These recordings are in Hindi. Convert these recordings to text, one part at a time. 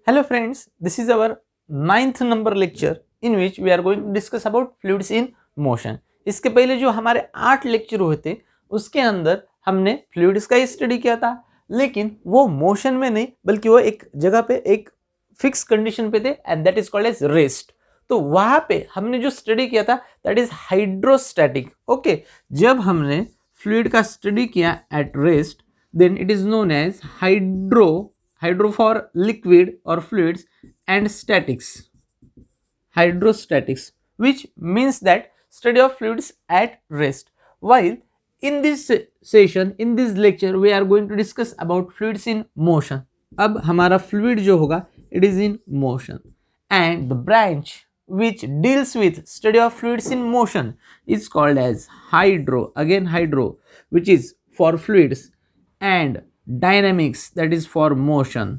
Hello friends, this is our 9th number lecture in which we are going to discuss about fluids in motion. इसके पहले जो हमारे 8 लेक्चर हुए थे उसके अंदर हमने फ्लूइड्स का ही स्टडी किया था, लेकिन वो मोशन में नहीं बल्कि वो एक जगह पे एक फिक्स कंडीशन पे थे and that is called as rest. तो वहां पे हमने जो स्टडी किया था दैट इज हाइड्रोस्टैटिक। ओके, जब हमने फ्लूइड का स्टडी किया at rest then it is known as hydro for liquid or fluids and hydrostatics, which means that study of fluids at rest. While in this session, in this lecture, we are going to discuss about fluids in motion. अब हमारा fluid जो होगा it is in motion, and the branch which deals with study of fluids in motion is called as hydro, again hydro, which is for fluids, and dynamics that is for motion.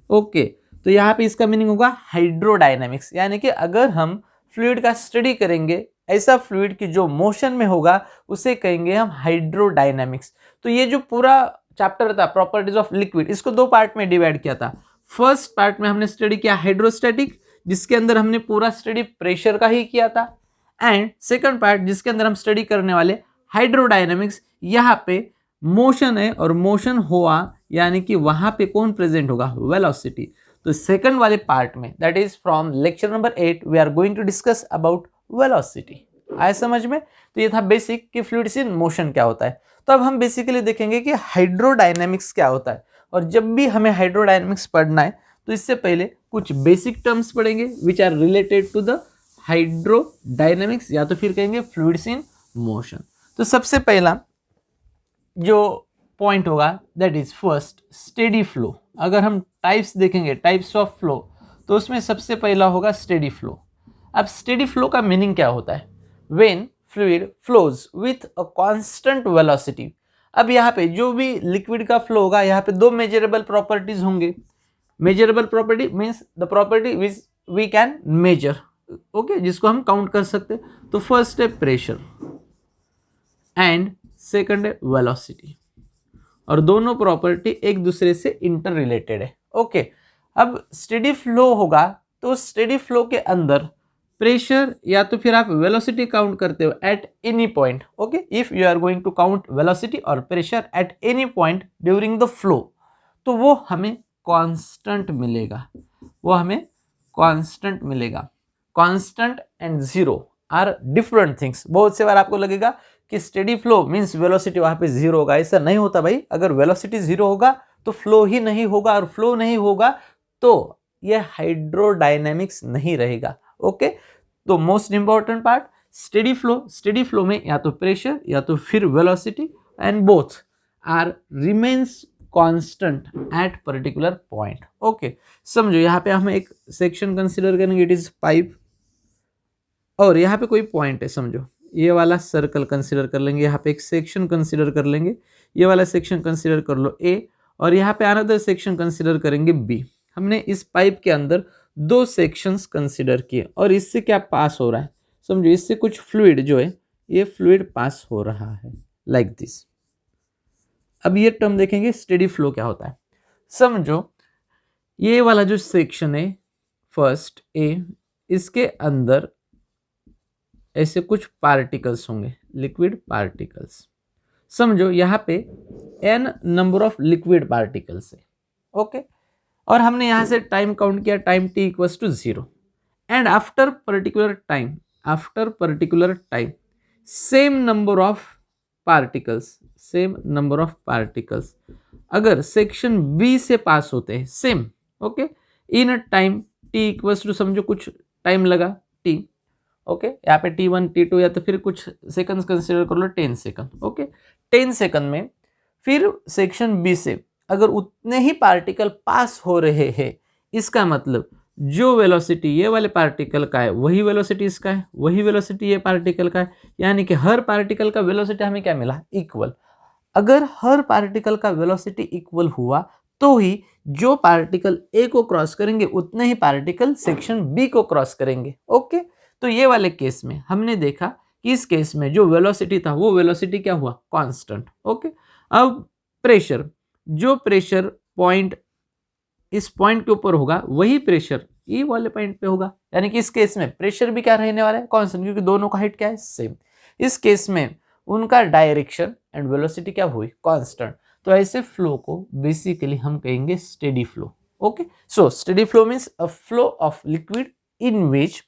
Okay, तो यहाँ पे इसका मीनिंग होगा हाइड्रोडायनामिक्स, यानी कि अगर हम फ्लूइड का स्टडी करेंगे ऐसा फ्लूइड की जो मोशन में होगा उसे कहेंगे हम हाइड्रोडायनामिक्स। तो ये जो पूरा चैप्टर था प्रॉपर्टीज ऑफ लिक्विड, इसको दो पार्ट में डिवाइड किया था। फर्स्ट पार्ट में हमने स्टडी किया हाइड्रोस्टैटिक, जिसके अंदर हमने पूरा स्टडी प्रेशर का ही किया था, एंड सेकंड पार्ट जिसके अंदर हम स्टडी करने वाले हाइड्रोडायनामिक्स, यहाँ पे मोशन है और मोशन हुआ यानी कि वहां पे कौन प्रेजेंट होगा, वेलोसिटी। तो सेकंड वाले पार्ट में that is from lecture number 8 we are going to discuss about velocity. आया समझ में? तो ये था बेसिक कि फ्लूइड्स इन मोशन क्या होता है। तो अब हम बेसिकली देखेंगे कि हाइड्रोडायनेमिक्स क्या होता है, और जब भी हमें हाइड्रोडायनेमिक्स पढ़ना है तो इससे पहले कुछ बेसिक टर्म्स पढ़ेंगे which are related to the hydrodynamics, या तो फिर कहेंगे फ्लूइड्स इन मोशन। तो सबसे पहला जो पॉइंट होगा that is first steady flow. अगर हम टाइप्स देखेंगे, टाइप्स ऑफ फ्लो, तो उसमें सबसे पहला होगा स्टेडी फ्लो। अब स्टेडी फ्लो का मीनिंग क्या होता है? When fluid flows with a constant velocity. अब यहाँ पे जो भी लिक्विड का फ्लो होगा यहाँ पे दो मेजरेबल प्रॉपर्टीज होंगे। Measurable property means the property which we can measure, okay, जिसको हम काउंट कर सकते। तो फर्स्ट है प्रेशर एंड सेकंड है वेलोसिटी, और दोनों प्रॉपर्टी एक दूसरे से इंटर रिलेटेड है। ओके, अब स्टेडी फ्लो होगा तो स्टेडी फ्लो के अंदर प्रेशर या तो फिर आप वेलोसिटी काउंट करते हो at any point. Okay, if you are going to count velocity और pressure at any point during the flow, तो वो हमें कांस्टेंट मिलेगा, वो हमें कांस्टेंट मिलेगा। Constant and zero are different things. बहुत से बार आपको लगेगा कि स्टेडी फ्लो मींस वेलोसिटी वहां पे जीरो होगा, ऐसा नहीं होता भाई। अगर वेलोसिटी जीरो होगा तो फ्लो ही नहीं होगा, और फ्लो नहीं होगा तो ये हाइड्रोडायनेमिक्स नहीं रहेगा। ओके, तो most important part steady flow. Steady flow में या तो प्रेशर या तो फिर velocity and both are remains constant at particular point. Okay, समझो यहाँ पे हम एक सेक्शन कंसिडर करेंगे, इट इज पाइप, और यहाँ पे कोई पॉइंट है, समझो ये वाला सर्कल कंसिडर कर लेंगे, यहाँ पे एक सेक्शन कंसिडर कर लेंगे, ये वाला सेक्शन कंसिडर कर लो ए, और यहाँ पे अनदर सेक्शन कंसिडर करेंगे बी। हमने इस पाइप के अंदर दो सेक्शंस कंसिडर किए, और इससे क्या पास हो रहा है, समझो इससे कुछ फ्लूइड जो है ये फ्लूइड पास हो रहा है लाइक दिस। अब ये टर्म देखेंगे स्टेडी फ्लो क्या होता है। समझो ये वाला जो सेक्शन है फर्स्ट ए, इसके अंदर ऐसे कुछ पार्टिकल्स होंगे, लिक्विड पार्टिकल्स। समझो यहाँ पे n number of liquid particles है। ओके, और हमने यहाँ से टाइम काउंट किया, time t equals to 0, and after particular time same number of particles अगर सेक्शन बी से पास होते हैं same, okay, in time t equals to, समझो कुछ टाइम लगा t, ओके, यहाँ पे T1 T2 या तो फिर कुछ सेकंड्स कंसिडर कर लो 10 सेकंड। ओके, 10 सेकंड में फिर सेक्शन बी से अगर उतने ही पार्टिकल पास हो रहे हैं, इसका मतलब जो वेलोसिटी ये वाले पार्टिकल का है वही वेलोसिटी इसका है, वही वेलोसिटी ये पार्टिकल का है, यानी कि हर पार्टिकल का वेलोसिटी हमें क्या मिला, इक्वल। अगर हर पार्टिकल का वेलोसिटी इक्वल हुआ तो ही जो पार्टिकल ए को क्रॉस करेंगे उतने ही पार्टिकल सेक्शन बी को क्रॉस करेंगे। ओके, तो ये वाले केस में हमने देखा कि इस केस में जो वेलोसिटी था वो वेलोसिटी क्या हुआ, कांस्टेंट। ओके, अब प्रेशर, जो प्रेशर पॉइंट इस पॉइंट के ऊपर होगा वही प्रेशर ई वाले पॉइंट पे होगा। यानी कि इस केस में प्रेशर भी क्या रहने वाला है, कांस्टेंट, क्योंकि दोनों का हाइट क्या है, सेम। इस केस में उनका डायरेक्शन एंड वेलोसिटी क्या हुई, कांस्टेंट। तो ऐसे फ्लो को बेसिकली हम कहेंगे steady flow. Okay, so steady flow means a flow of liquid in which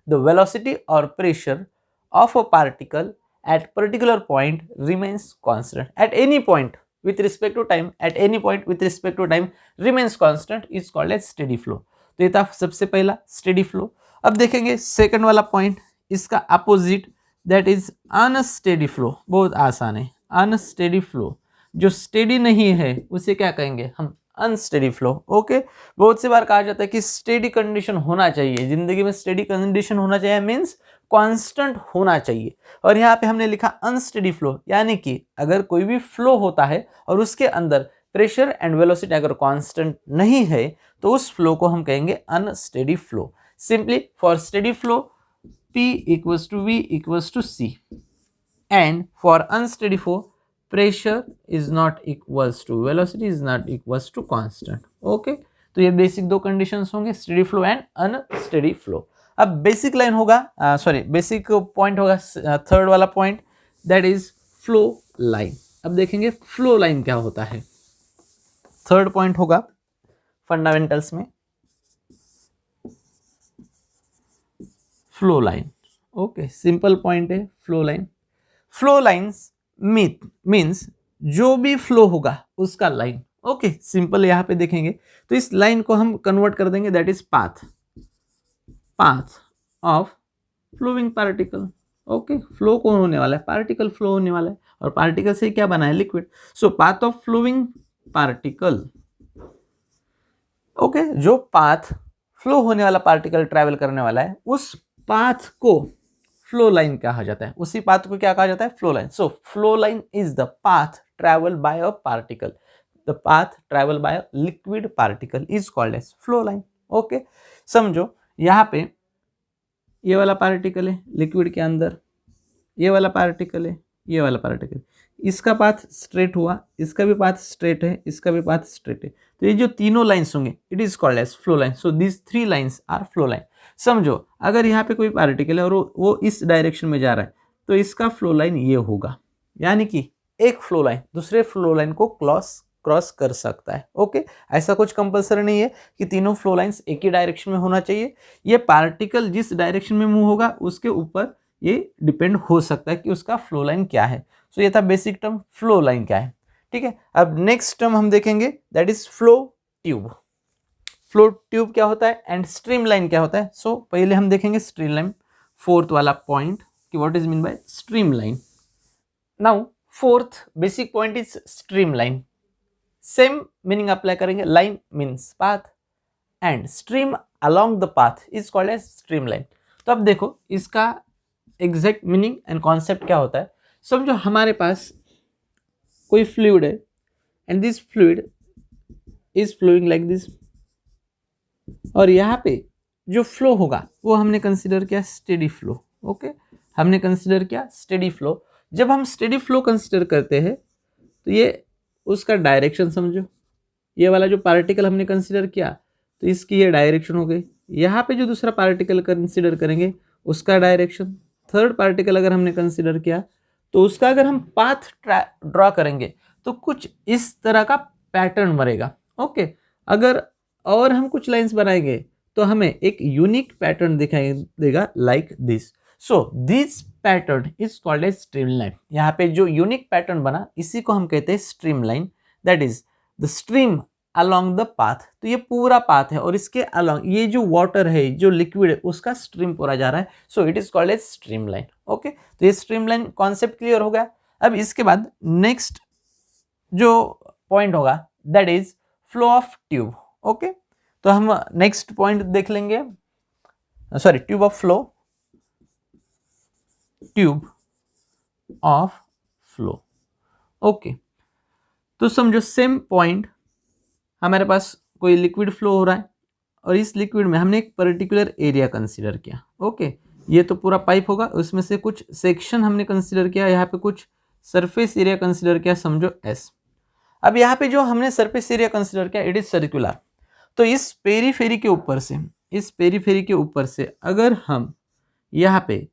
the velocity और pressure of a particle at particular point remains constant at any point with respect to time, at any point with respect to time remains constant is called as steady flow। तो ये था सबसे पहला steady flow। अब देखेंगे सेकंड वाला पॉइंट, इसका opposite, that is unsteady flow. बहुत आसान है, अनस्टेडी फ्लो, जो स्टेडी नहीं है उसे क्या कहेंगे हम, अनस्टेडी फ्लो। ओके, बहुत सी बार कहा जाता है कि स्टेडी कंडीशन होना चाहिए जिंदगी में, स्टेडी कंडीशन होना चाहिए मीन्स कांस्टेंट होना चाहिए, और यहाँ पे हमने लिखा अनस्टेडी फ्लो, यानी कि अगर कोई भी फ्लो होता है और उसके अंदर प्रेशर एंड वेलोसिटी अगर कांस्टेंट नहीं है तो उस फ्लो को हम कहेंगे unsteady flow. Simply for steady flow P equals to V equals to C, and for unsteady flow pressure is not equals to velocity is not equals to constant। Okay, तो ये बेसिक दो कंडीशंस होंगे, steady flow and unsteady flow. अब बेसिक लाइन होगा, सॉरी बेसिक पॉइंट होगा थर्ड वाला point, that is flow line. अब देखेंगे फ्लो लाइन क्या होता है। थर्ड पॉइंट होगा फंडामेंटल्स में flow line. Okay, simple point है flow line. Flow lines means जो भी फ्लो होगा उसका लाइन। ओके, सिंपल यहाँ पे देखेंगे तो इस लाइन को हम कन्वर्ट कर देंगे, that is path, path of flowing particle. Okay, flow कौन होने वाला है, पार्टिकल फ्लो होने वाला है, और पार्टिकल से क्या बना है, liquid. So path of flowing particle. Okay, जो पाथ फ्लो होने वाला पार्टिकल ट्रैवल करने वाला है उस पाथ को फ्लो लाइन कहा जाता है, उसी पाथ को क्या कहा जाता है, flow line. So flow line is the path travel by a particle, the path travel by a liquid particle is called as flow line. Okay, समझो यहाँ पे ये वाला पार्टिकल है लिक्विड के अंदर, ये वाला पार्टिकल है, ये वाला पार्टिकल, इसका पाथ स्ट्रेट हुआ, इसका भी पाथ स्ट्रेट है, इसका भी पाथ स्ट्रेट है, तो ये जो तीनों लाइन्स होंगे it is called as flow line. So this three lines are flow line. समझो अगर यहाँ पे कोई पार्टिकल है और वो इस डायरेक्शन में जा रहा है तो इसका फ्लो लाइन ये होगा, यानी कि एक फ्लो लाइन दूसरे फ्लो लाइन को क्रॉस कर सकता है। ओके, ऐसा कुछ कंपलसरी नहीं है कि तीनों फ्लो लाइन्स एक ही डायरेक्शन में होना चाहिए, ये पार्टिकल जिस डायरेक्शन में मूव होगा उसके ऊपर ये डिपेंड हो सकता है कि उसका फ्लो लाइन क्या है। सो ये था बेसिक टर्म फ्लो लाइन क्या है। ठीक है, अब नेक्स्ट टर्म हम देखेंगे that is flow tube. Flow tube क्या होता है एंड स्ट्रीम लाइन क्या होता है। सो पहले हम देखेंगे स्ट्रीम लाइन, फोर्थ वाला पॉइंट कि what is mean by stream line. Now fourth basic point is stream line. Same meaning apply करेंगे, line means path and stream along the path is called as stream line. तो अब देखो इसका एग्जैक्ट मीनिंग एंड कॉन्सेप्ट क्या होता है। समझो हमारे पास कोई फ्लूइड है and this fluid is flowing like this, और यहाँ पे जो फ्लो होगा वो हमने कंसिडर किया स्टेडी फ्लो। ओके, हमने कंसिडर किया स्टेडी फ्लो। जब हम स्टेडी फ्लो कंसिडर करते हैं तो ये उसका डायरेक्शन समझो, ये वाला जो पार्टिकल हमने कंसिडर किया तो इसकी ये डायरेक्शन हो गई। यहाँ पे जो दूसरा पार्टिकल कंसिडर करेंगे उसका डायरेक्शन, थर्ड पार्टिकल अगर हमने कंसिडर किया तो उसका अगर हम पाथ ड्रॉ करेंगे तो कुछ इस तरह का पैटर्न बनेगा। ओके, अगर और हम कुछ लाइंस बनाएंगे तो हमें एक यूनिक पैटर्न दिखाई देगा like this. So this pattern is called as stream line. यहाँ पे जो यूनिक पैटर्न बना इसी को हम कहते हैं stream line, that is the stream along the path. तो ये पूरा पाथ है और इसके अलोंग ये जो वाटर है, जो लिक्विड है, उसका स्ट्रीम पूरा जा रहा है। So it is called as stream line. Okay, तो ये स्ट्रीम लाइन कॉन्सेप्ट क्लियर हो गया। अब इसके बाद नेक्स्ट जो पॉइंट होगा that is flow of tube. Okay, तो हम नेक्स्ट पॉइंट देख लेंगे, sorry tube of flow, tube of flow. Okay, तो समझो सेम पॉइंट, हमारे पास कोई लिक्विड फ्लो हो रहा है और इस लिक्विड में हमने एक पर्टिकुलर एरिया कंसीडर किया। ओके, ये तो पूरा पाइप होगा, उसमें से कुछ सेक्शन हमने कंसीडर किया, यहाँ पे कुछ सरफेस एरिया कंसीडर किया, समझो एस। अब यहाँ पे जो हमने सरफेस एरिया कंसीडर किया इट इज सर्कुलर। तो इस पेरीफेरी के ऊपर से अगर हम यहाँ पे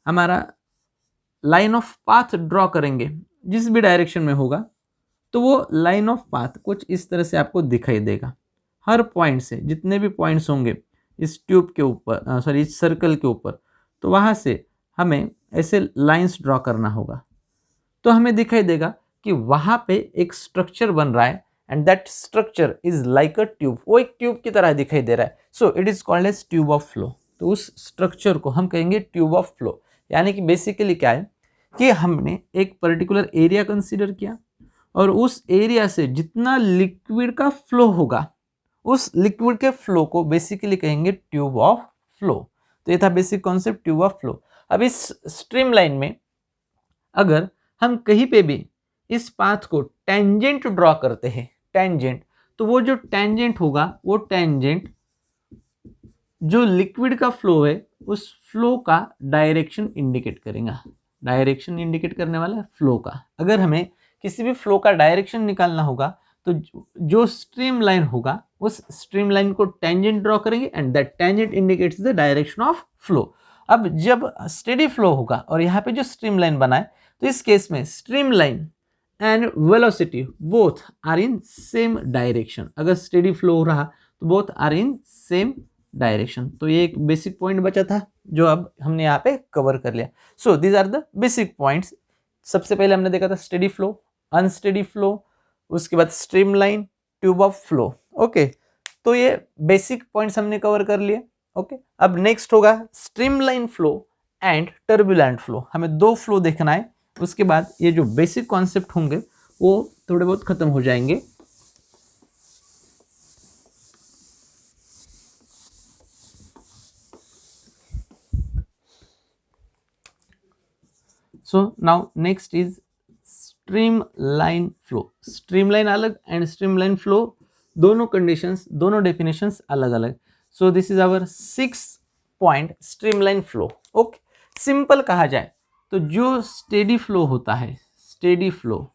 हमारा लाइन ऑफ पाथ ड्रॉ करेंगे जिस भी डायरेक्शन में होगा, तो वो लाइन ऑफ पाथ कुछ इस तरह से आपको दिखाई देगा। हर पॉइंट से जितने भी पॉइंट्स होंगे इस ट्यूब के ऊपर, सॉरी इस सर्कल के ऊपर, तो वहाँ से हमें ऐसे लाइंस ड्रॉ करना होगा। तो हमें दिखाई देगा कि वहाँ पे एक स्ट्रक्चर बन रहा है and that structure is like a tube, वो एक ट्यूब की तरह दिखाई दे रहा है। So it is called as tube of flow. तो उस स्ट्रक्चर को हम कहेंगे ट्यूब ऑफ फ्लो। यानी कि बेसिकली क्या है कि हमने एक पर्टिकुलर एरिया कंसीडर किया और उस एरिया से जितना लिक्विड का फ्लो होगा उस लिक्विड के फ्लो को बेसिकली कहेंगे ट्यूब ऑफ फ्लो। तो ये था basic concept tube of flow. अब इस स्ट्रीम लाइन में अगर हम कहीं पे भी इस पाथ को टेंजेंट ड्रॉ करते हैं, टेंजेंट, तो वो जो टेंजेंट होगा वो टेंजेंट जो लिक्विड का फ्लो है उस फ्लो का डायरेक्शन इंडिकेट करेगा। डायरेक्शन इंडिकेट करने वाला है फ्लो का। अगर हमें किसी भी फ्लो का डायरेक्शन निकालना होगा तो जो स्ट्रीम लाइन होगा उस स्ट्रीम लाइन को टेंजेंट ड्रॉ करेंगे and that tangent indicates the direction of flow. अब जब स्टेडी फ्लो होगा और यहाँ पे जो स्ट्रीम लाइन बना है, तो इस केस में stream line and velocity both are in same direction. अगर स्टेडी फ्लो हो रहा तो both are in same direction. तो ये एक बेसिक पॉइंट बचा था जो अब हमने यहाँ पे कवर कर लिया। So these are the basic points. सबसे पहले हमने देखा था स्टेडी फ्लो, अनस्टेडी फ्लो, उसके बाद stream line, tube of flow. Okay, तो ये बेसिक पॉइंट्स हमने कवर कर लिए। ओके, अब नेक्स्ट होगा stream line flow and turbulent flow. हमें दो फ्लो देखना है, उसके बाद ये जो बेसिक कॉन्सेप्ट होंगे वो थोड़े बहुत खत्म हो जाएंगे। So now next is streamline flow. Streamline अलग एंड स्ट्रीमलाइन फ्लो, दोनों कंडीशंस, दोनों डेफिनेशंस अलग अलग। So this is our 6 point streamline flow. Okay, simple कहा जाए तो जो स्टेडी फ्लो होता है, स्टेडी फ्लो,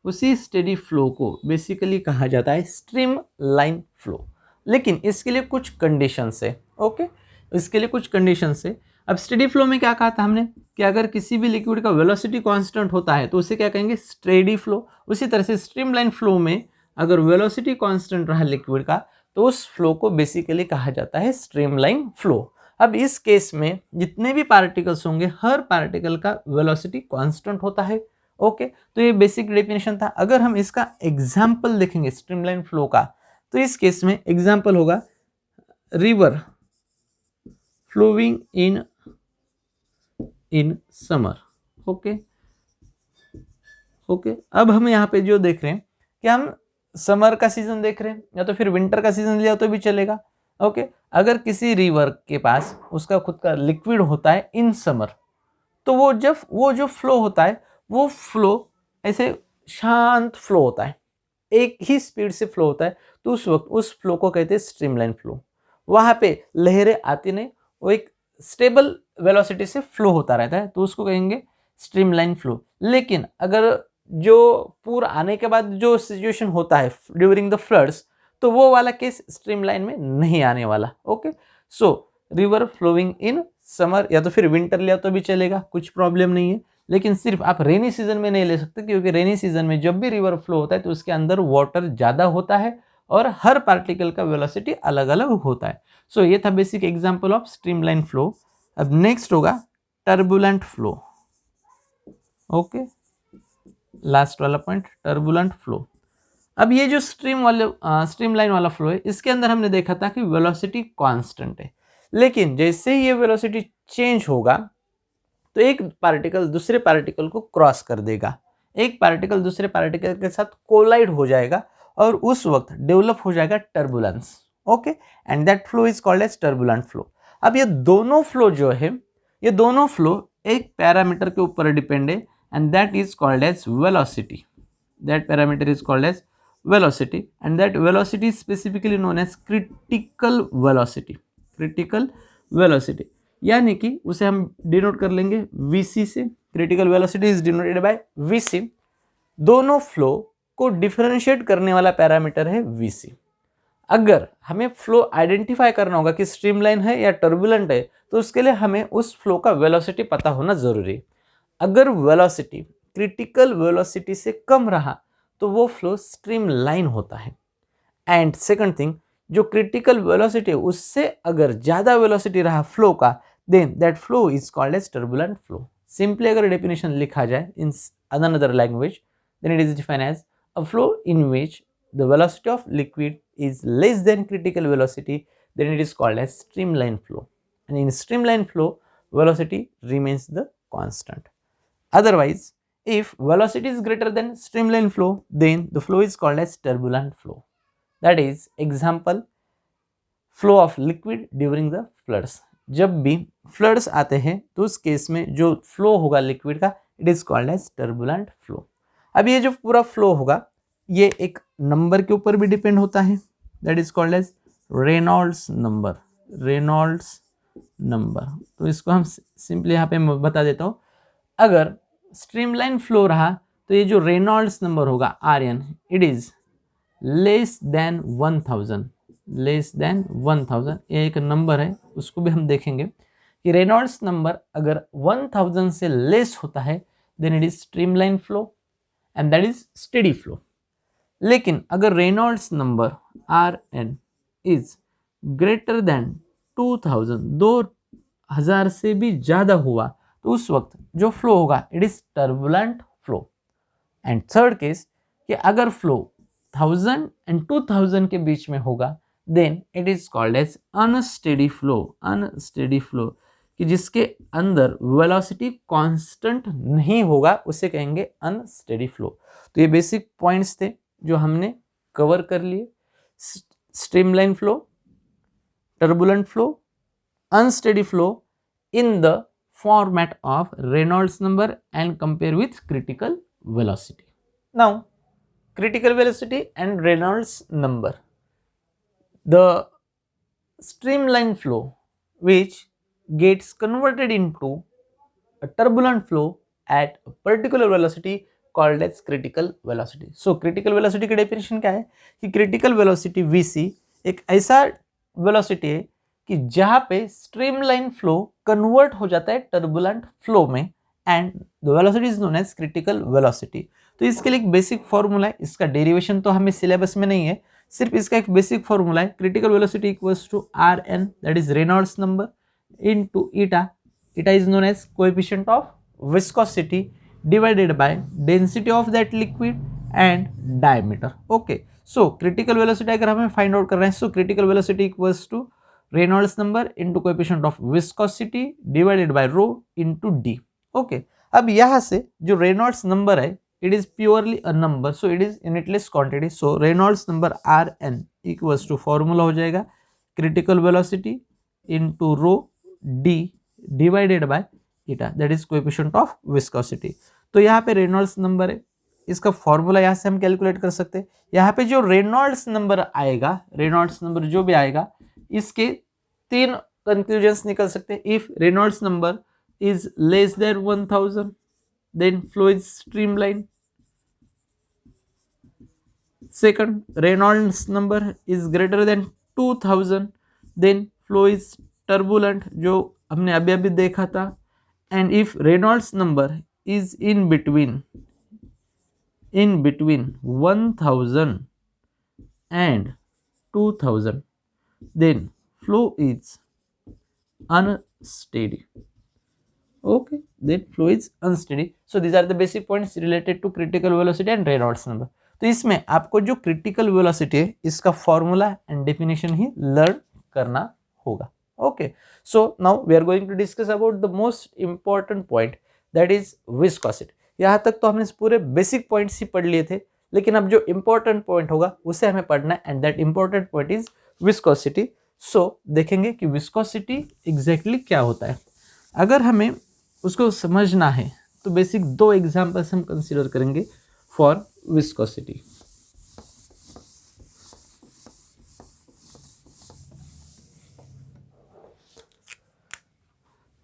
उसी स्टेडी फ्लो को बेसिकली कहा जाता है स्ट्रीमलाइन फ्लो। लेकिन इसके लिए कुछ कंडीशंस है। ओके, इसके लिए कुछ कंडीशंस है। अब स्टेडी फ्लो में क्या कहा था हमने कि अगर किसी भी लिक्विड का वेलोसिटी कांस्टेंट होता है तो उसे क्या कहेंगे, स्टेडी फ्लो। उसी तरह से स्ट्रीमलाइन फ्लो में अगर वेलोसिटी कांस्टेंट रहा लिक्विड का तो उस फ्लो को बेसिकली कहा जाता है स्ट्रीमलाइन फ्लो। अब इस केस में जितने भी पार्टिकल्स होंगे हर पार्टिकल का वेलोसिटी कांस्टेंट होता है। ओके, तो ये बेसिक डेफिनेशन था। अगर हम इसका एग्जाम्पल देखेंगे स्ट्रीमलाइन फ्लो का, तो इस केस में एग्जाम्पल होगा river flowing in summer. Okay, अब हम यहाँ पे जो देख रहे हैं कि हम समर का सीजन देख रहे हैं या तो फिर विंटर का सीजन लिया तो भी चलेगा। ओके, अगर किसी रिवर के पास उसका खुद का लिक्विड होता है इन समर, तो वो जो फ्लो होता है वो फ्लो ऐसे शांत फ्लो होता है, एक ही स्पीड से फ्लो होता है। तो उस वक्त उस फ्लो को कहते हैं स्ट्रीमलाइन फ्लो। वहाँ पे लहरें आती नहीं, वो एक स्टेबल वेलोसिटी से फ्लो होता रहता है, तो उसको कहेंगे स्ट्रीमलाइन फ्लो। लेकिन अगर जो पूर आने के बाद जो सिचुएशन होता है ड्यूरिंग द फ्लड्स, तो वो वाला केस स्ट्रीमलाइन में नहीं आने वाला। Okay, so river flowing in summer या तो फिर विंटर लिया तो भी चलेगा, कुछ प्रॉब्लम नहीं है। लेकिन सिर्फ आप रेनी सीजन में नहीं ले सकते, क्योंकि रेनी सीजन में जब भी रिवर फ्लो होता है तो उसके अंदर वाटर ज़्यादा होता है और हर पार्टिकल का वेलोसिटी अलग अलग होता है। सो ये था basic example of streamline flow. अब नेक्स्ट होगा टर्बुलेंट फ्लो। ओके, लास्ट वाला पॉइंट टर्बुलेंट फ्लो। अब ये जो स्ट्रीमलाइन वाला फ्लो है, इसके अंदर हमने देखा था कि वेलोसिटी कांस्टेंट है, लेकिन जैसे ही ये वेलोसिटी चेंज होगा तो एक पार्टिकल दूसरे पार्टिकल को क्रॉस कर देगा, एक पार्टिकल दूसरे पार्टिकल के साथ कोलाइड हो जाएगा और उस वक्त डेवलप हो जाएगा turbulence. Okay, and that flow is called as turbulent flow. अब ये दोनों फ्लो जो है, ये दोनों फ्लो एक पैरामीटर के ऊपर डिपेंड है and that is called as velocity. That parameter is called as velocity and that velocity is specifically known as critical velocity। critical velocity यानी कि उसे हम डिनोट कर लेंगे vc से। critical velocity is denoted by vc। दोनों फ्लो को डिफरेंशिएट करने वाला पैरामीटर है vc। अगर हमें फ्लो आइडेंटिफाई करना होगा कि स्ट्रीमलाइन है या टर्बुलेंट है, तो उसके लिए हमें उस फ्लो का वेलोसिटी पता होना जरूरी है। अगर वेलोसिटी क्रिटिकल वेलोसिटी से कम रहा तो वो फ्लो स्ट्रीमलाइन होता है। एंड सेकंड थिंग, जो क्रिटिकल वेलोसिटी है उससे अगर ज्यादा वेलोसिटी रहा फ्लो का, then that flow is called as turbulent flow. Simply अगर डेफिनेशन लिखा जाए in another language, then it is defined as a flow in which the velocity of liquid is less than critical velocity, then it is called as streamline flow. And in streamline flow, velocity remains the constant. Otherwise, if velocity is greater than streamline flow, then the flow is called as turbulent flow. That is example, flow of liquid during the floods. जब भी फ्लड्स आते हैं तो उस केस में जो फ्लो होगा लिक्विड का, it is called as turbulent flow. अब ये जो पूरा फ्लो होगा ये एक नंबर के ऊपर भी डिपेंड होता है, that is called as Reynolds number. Reynolds number, तो इसको हम सिंपली यहाँ पे बता देता हूँ। अगर स्ट्रीमलाइन फ्लो रहा तो ये जो रेनॉल्ड्स नंबर होगा R N, it is less than 1000, less than 1000। ये एक नंबर है, उसको भी हम देखेंगे कि रेनॉल्ड्स नंबर अगर 1000 से लेस होता है then it is streamline flow and that is steady flow. लेकिन अगर Reynolds number R N is greater than 2000, 2000 से भी ज़्यादा हुआ तो उस वक्त जो फ्लो होगा it is turbulent flow. And third case कि अगर फ्लो 1000 एंड 2000 के बीच में होगा then it is called as unsteady flow. Unsteady flow कि जिसके अंदर वेलोसिटी कांस्टेंट नहीं होगा उसे कहेंगे अनस्टेडी फ्लो। तो ये बेसिक पॉइंट्स थे जो हमने कवर कर लिए। Streamline flow, turbulent flow, unsteady flow in the format of Reynolds number and compare with critical velocity. Now, critical velocity and Reynolds number. The streamline flow which gets converted into a turbulent flow at a particular velocity called as critical velocity. So critical velocity की definition क्या है कि critical velocity VC एक ऐसा velocity है कि जहां पे स्ट्रीमलाइन फ्लो कन्वर्ट हो जाता है टर्बुलेंट फ्लो में and the velocity is known as critical velocity. तो इसके लिए एक बेसिक फॉर्मूला है, इसका डेरिवेशन तो हमें सिलेबस में नहीं है, सिर्फ इसका एक बेसिक फॉर्मूला है। Critical velocity equals to R N, that is Reynolds number, into eta. Eta is known as coefficient of viscosity divided by density of that liquid and diameter. Okay, so critical velocity अगर हमें फाइंड आउट कर रहे हैं, so critical velocity equals to Reynolds number into coefficient of viscosity divided by rho into d. Okay, अब यहाँ से जो Reynolds number है it is purely a number, so it is unitless quantity. So Reynolds number Rn equals to formula हो जाएगा critical velocity into rho d divided by eta, that is coefficient of viscosity. तो यहाँ पे Reynolds number है, इसका फॉर्मूला यहाँ से हम कैलकुलेट कर सकते हैं। यहाँ पे जो रेनॉल्ड्स नंबर आएगा, रेनॉल्ड्स नंबर जो भी आएगा इसके तीन कंक्लूजन्स निकल सकते हैं। If Reynolds number is less than 1000 then flow is streamline. Second, Reynolds number is greater than 2000 then flow is turbulent, जो हमने अभी अभी देखा था। And if Reynolds number is in between 1000 and 2000 then flow is unsteady. Okay, then flow is unsteady. So these are the basic points related to critical velocity and Reynolds number. तो इसमें आपको जो critical velocity है इसका formula and definition he learn करना होगा। Okay, so now we are going to discuss about the most important point, that is viscosity. यहाँ तक तो हमने पूरे बेसिक पॉइंट्स ही पढ़ लिए थे, लेकिन अब जो इंपॉर्टेंट पॉइंट होगा उसे हमें पढ़ना है and that important point is viscosity. So देखेंगे कि विस्कोसिटी एग्जैक्टली क्या होता है। अगर हमें उसको समझना है तो बेसिक दो एग्जांपल्स हम कंसीडर करेंगे फॉर विस्कोसिटी।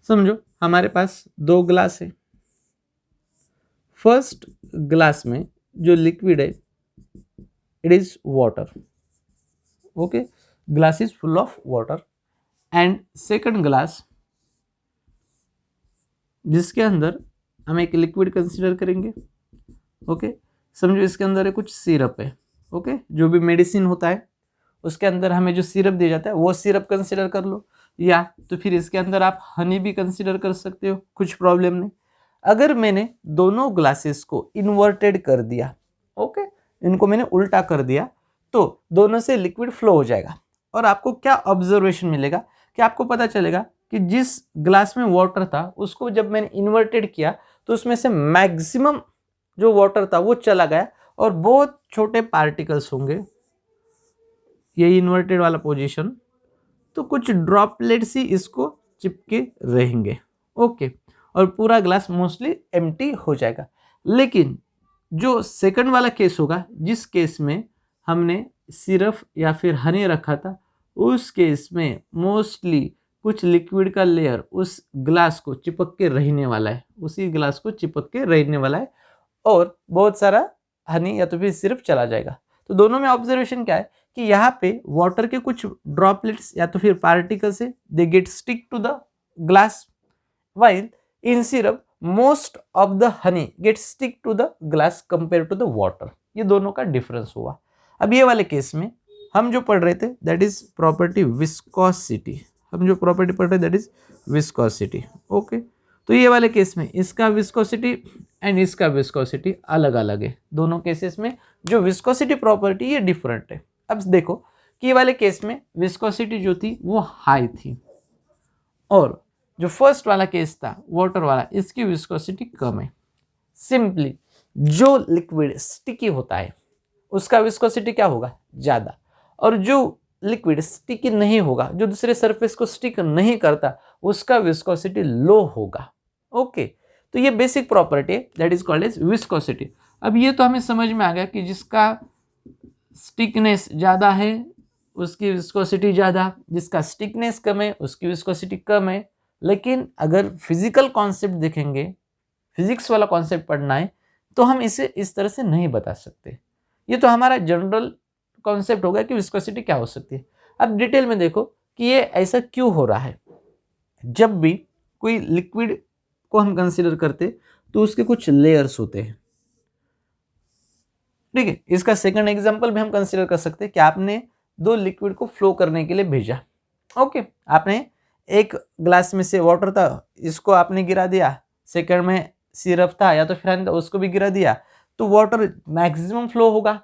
समझो हमारे पास दो ग्लास है। फर्स्ट ग्लास में जो लिक्विड है it is water, okay, glass is full of water and second glass जिसके अंदर हम एक लिक्विड कंसीडर करेंगे। ओके, समझो इसके अंदर है कुछ सिरप है। ओके, जो भी मेडिसिन होता है उसके अंदर हमें जो सिरप दिया जाता है वो सिरप कंसीडर कर लो, या तो फिर इसके अंदर आप हनी भी कंसीडर कर सकते हो, कुछ प्रॉब्लम नहीं। अगर मैंने दोनों ग्लासेस को इन्वर्टेड कर दिया, ओके, इनको मैंने उल्टा कर दिया, तो दोनों से लिक्विड फ्लो हो जाएगा। और आपको क्या ऑब्जर्वेशन मिलेगा कि आपको पता चलेगा कि जिस ग्लास में वाटर था उसको जब मैंने इन्वर्टेड किया तो उसमें से मैक्सिमम जो वाटर था वो चला गया और बहुत छोटे पार्टिकल्स होंगे, ये इन्वर्टेड वाला पोजीशन, तो कुछ ड्रॉपलेट्स ही इसको चिपके रहेंगे। ओके, और पूरा ग्लास मोस्टली एम्प्टी हो जाएगा। लेकिन जो सेकंड वाला केस होगा, जिस केस में हमने सिरप या फिर हनी रखा था, उस केस में मोस्टली कुछ लिक्विड का लेयर उस ग्लास को चिपक के रहने वाला है, उसी ग्लास को चिपक के रहने वाला है और बहुत सारा हनी या तो फिर सिर्फ चला जाएगा। तो दोनों में ऑब्जर्वेशन क्या है कि यहाँ पे वाटर के कुछ ड्रॉपलेट्स या तो फिर पार्टिकल्स है, they get stick to the glass, while in syrup most of the honey gets stick to the glass compared to the water। ये दोनों का डिफरेंस हुआ। अब ये वाले केस में हम जो पढ़ रहे थे दैट इज प्रॉपर्टी विस्कोसिटी, हम जो प्रॉपर्टी पढ़ रहे थे दैट इज विस्कोसिटी। ओके, तो ये वाले केस में इसका विस्कोसिटी एंड इसका विस्कोसिटी अलग अलग है। दोनों केसेस में जो विस्कोसिटी प्रॉपर्टी ये डिफरेंट है। अब देखो कि ये वाले केस में विस्कोसिटी जो थी वो हाई थी और जो फर्स्ट वाला केस था वाटर वाला, इसकी विस्कोसिटी कम है। सिंपली जो लिक्विड स्टिकी होता है उसका विस्कोसिटी क्या होगा, ज़्यादा, और जो लिक्विड स्टिकी नहीं होगा, जो दूसरे सरफेस को स्टिक नहीं करता, उसका विस्कोसिटी लो होगा। ओके, तो ये बेसिक प्रॉपर्टी है that is called as viscosity. अब ये तो हमें समझ में आ गया कि जिसका स्टिकनेस ज़्यादा है उसकी विस्कोसिटी ज़्यादा, जिसका स्टिकनेस कम है उसकी विस्कोसिटी कम है। लेकिन अगर फिजिकल कॉन्सेप्ट देखेंगे, फिजिक्स वाला कॉन्सेप्ट पढ़ना है, तो हम इसे इस तरह से नहीं बता सकते। ये तो हमारा जनरल कॉन्सेप्ट होगा कि विस्कोसिटी क्या हो सकती है। अब डिटेल में देखो कि ये ऐसा क्यों हो रहा है। जब भी कोई लिक्विड को हम कंसीडर करते तो उसके कुछ लेयर्स होते हैं, ठीक है। इसका सेकंड एग्जांपल भी हम कंसीडर कर सकते हैं कि आपने दो लिक्विड को फ्लो करने के लिए भेजा। ओके, आपने एक ग्लास में से वाटर था, इसको आपने गिरा दिया, सेकंड में सिरप था या तो फिर उसको भी गिरा दिया, तो वाटर मैक्सिमम फ्लो होगा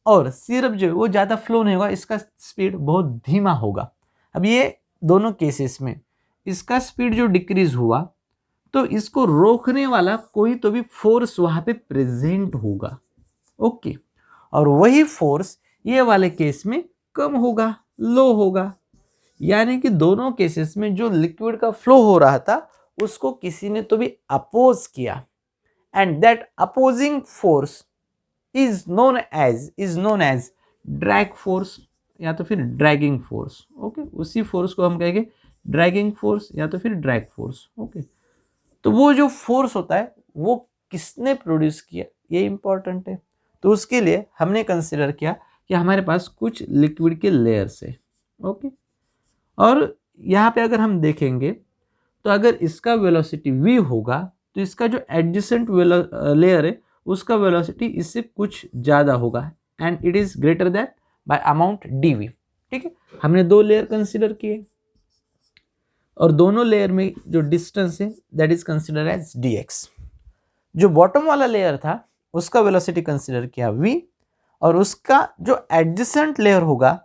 और सिरप जो है वो ज़्यादा फ्लो नहीं होगा, इसका स्पीड बहुत धीमा होगा। अब ये दोनों केसेस में इसका स्पीड जो डिक्रीज हुआ तो इसको रोकने वाला कोई तो भी फोर्स वहाँ पे प्रेजेंट होगा। ओके, और वही फोर्स ये वाले केस में कम होगा, लो होगा। यानी कि दोनों केसेस में जो लिक्विड का फ्लो हो रहा था उसको किसी ने तो भी अपोज किया and that opposing force is known as drag force या तो फिर ड्रैगिंग फोर्स। ओके, उसी फोर्स को हम कहेंगे ड्रैगिंग फोर्स या तो फिर ड्रैग फोर्स। ओके, तो वो जो फोर्स होता है वो किसने प्रोड्यूस किया ये इंपॉर्टेंट है। तो उसके लिए हमने कंसिडर किया कि हमारे पास कुछ लिक्विड के लेयर्स है। ओके, और यहाँ पे अगर हम देखेंगे तो अगर इसका वेलोसिटी v होगा तो इसका जो एडजेसेंट लेयर है उसका वेलोसिटी इससे कुछ ज़्यादा होगा and it is greater that bye amount dv। ठीक है, हमने दो लेयर कंसिडर किए और दोनों लेयर में जो डिस्टेंस है that is consider as dx। जो बॉटम वाला लेयर था उसका वेलोसिटी कंसिडर किया v और उसका जो एडजेसेंट लेयर होगा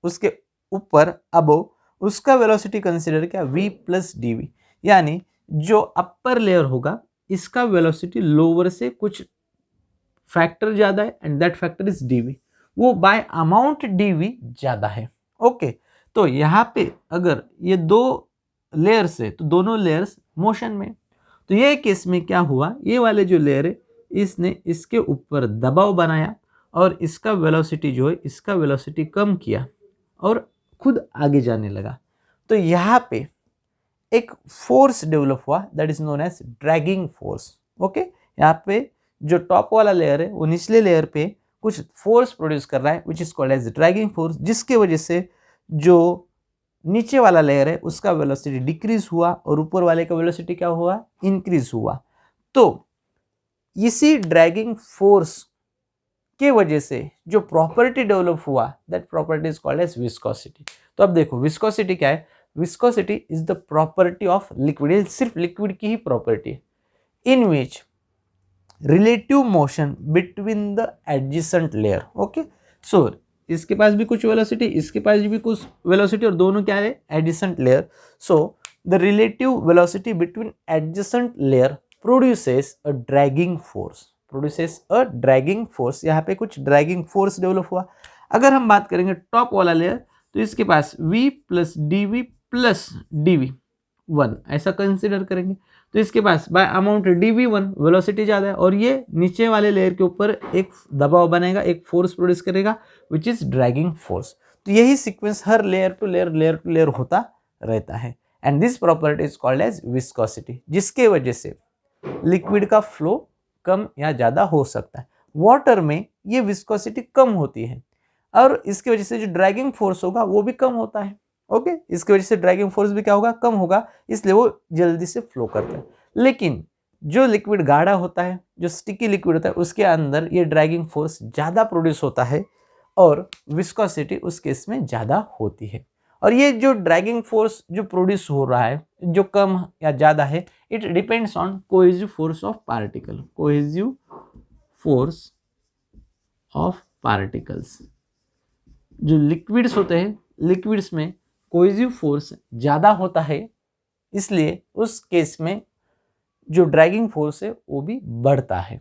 उसके ऊपर अबो उसका वेलोसिटी कंसिडर किया v प्लस dv। यानी जो अपर लेयर होगा इसका वेलोसिटी लोअर से कुछ फैक्टर ज़्यादा है and that factor is dv, वो बाय अमाउंट dv ज़्यादा है। ओके, तो यहाँ पे अगर ये दो लेयर्स है तो दोनों लेयर्स मोशन में, तो ये केस में क्या हुआ, ये वाले जो लेयर है इसने इसके ऊपर दबाव बनाया और इसका वेलोसिटी जो है इसका वेलोसिटी कम किया और खुद आगे जाने लगा। तो यहाँ पे एक फोर्स डेवलप हुआ that is known as dragging force. Okay, यहाँ पे जो टॉप वाला लेयर है वो निचले लेयर पे कुछ फोर्स प्रोड्यूस कर रहा है which is called as dragging force, जिसके वजह से जो नीचे वाला लेयर है उसका वेलोसिटी डिक्रीज हुआ और ऊपर वाले का वेलोसिटी क्या हुआ, इंक्रीज हुआ। तो इसी ड्रैगिंग फोर्स के वजह से जो प्रॉपर्टी डेवलप हुआ that property is called as viscosity. तो अब देखो विस्कोसिटी क्या है, viscosity is the property of liquid, ये सिर्फ लिक्विड की ही प्रॉपर्टी है, in which relative motion between the adjacent layer. Okay, so इसके पास भी कुछ वेलोसिटी, इसके पास भी कुछ वेलोसिटी, और दोनों क्या है, adjacent layer. So the relative velocity between adjacent layer produces a dragging force, produces a dragging force. यहाँ पे कुछ ड्रैगिंग फोर्स डेवलप हुआ। अगर हम बात करेंगे टॉप वाला लेयर, तो इसके पास v plus dv plus dv1 ऐसा कंसिडर करेंगे। तो इसके पास बाय अमाउंट dv1 वेलोसिटी ज़्यादा है, और ये नीचे वाले लेयर के ऊपर एक दबाव बनेगा, एक फोर्स प्रोड्यूस करेगा विच इज ड्रैगिंग फोर्स। तो यही सीक्वेंस हर लेयर टू लेयर होता रहता है, and this property is called as viscosity, जिसके वजह से लिक्विड का फ्लो कम या ज़्यादा हो सकता है। वाटर में ये विस्कोसिटी कम होती है, और इसकी वजह से जो ड्रैगिंग फोर्स होगा वो भी कम होता है। ओके, इसकी वजह से ड्रैगिंग फोर्स भी क्या होगा, कम होगा, इसलिए वो जल्दी से फ्लो करता है। लेकिन जो लिक्विड गाढ़ा होता है, जो स्टिकी लिक्विड होता है, उसके अंदर ये ड्रैगिंग फोर्स ज़्यादा प्रोड्यूस होता है और विस्कोसिटी उस केस में ज़्यादा होती है। और ये जो ड्रैगिंग फोर्स जो प्रोड्यूस हो रहा है, जो कम या ज़्यादा है, it depends on cohesive force of particle, cohesive force of particles. जो लिक्विड्स होते हैं, लिक्विड्स में कोहेसिव फोर्स ज़्यादा होता है, इसलिए उस केस में जो ड्रैगिंग फोर्स है वो भी बढ़ता है।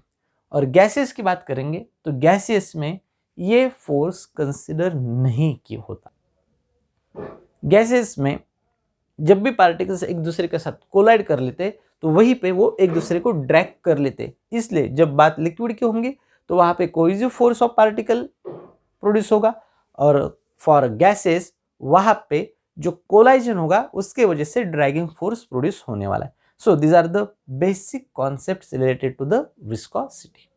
और गैसेस की बात करेंगे तो गैसेस में ये फोर्स कंसिडर नहीं किया होता। गैसेस में जब भी पार्टिकल्स एक दूसरे के साथ कोलाइड कर लेते तो वहीं पे वो एक दूसरे को ड्रैग कर लेते, इसलिए जब बात लिक्विड की होंगी तो वहाँ पे cohesive force of particle produce होगा, और फॉर गैसेस वहाँ पे जो कोलाइजन होगा उसके वजह से ड्रैगिंग फोर्स प्रोड्यूस होने वाला है। So these are the basic concepts related to the viscosity.